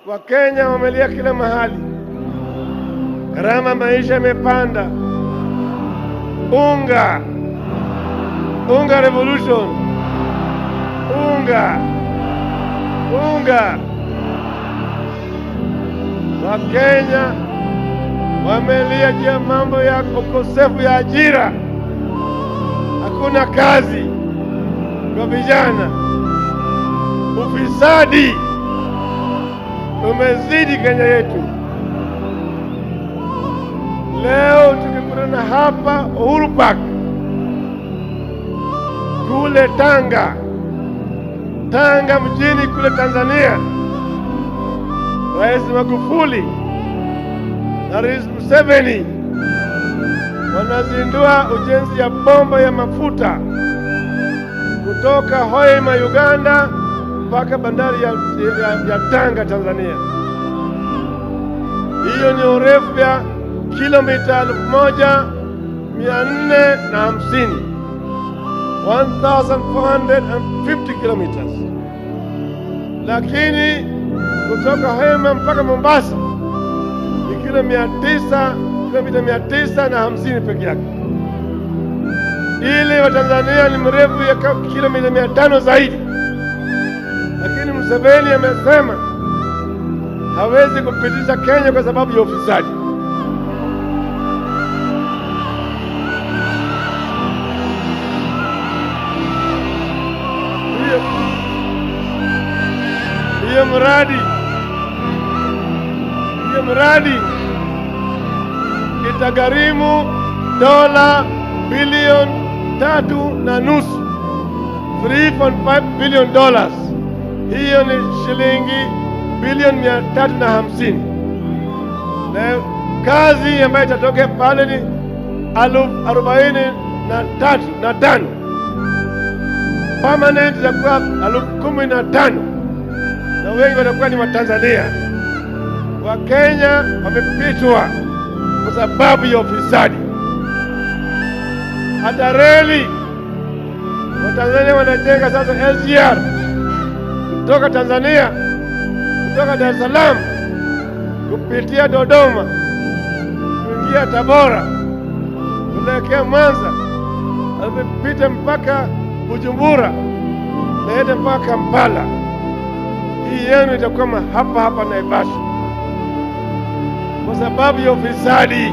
Wakenya wamelia kila mahali, gharama maisha imepanda, unga revolution, unga. Wakenya wamelia juu ya mambo ya ukosefu ya ajira, hakuna kazi kwa vijana, ufisadi umezidi Kenya yetu. Leo tukikutana hapa Uhuru Park kule Tanga mjini kule Tanzania, Rais Magufuli na Rais Museveni wanazindua ujenzi ya bomba ya mafuta kutoka Hoima Uganda mpaka bandari ya Tanga Tanzania. Hiyo ni urefu ya kilomita 1450, 1450 kilometers. Lakini kutoka Hoima mpaka Mombasa ni kilomita 950 peke yake. Ile wa Tanzania ni mrefu ya kilomita 500 zaidi. Lakini Museveni amesema hawezi kupitisha Kenya kwa sababu ya ufisadi. Hiyo mradi itagharimu $3.5 bilioni, 3.5 billion dollars. Hiyo ni shilingi bilioni 350. Na kazi ambayo itatoka pale ni 43,500. Permanent itakuwa 15,000, na wengi watakuwa ni Watanzania. Wakenya wamepitwa kwa sababu ya ufisadi. Hata reli Watanzania wanajenga sasa SGR kutoka Tanzania, kutoka Dar es Salaam kupitia Dodoma kuingia Tabora kuelekea Mwanza, alipita mpaka Bujumbura na hata mpaka Kampala. Hii yenu itakuwa hapa Naivasha kwa sababu ya ufisadi.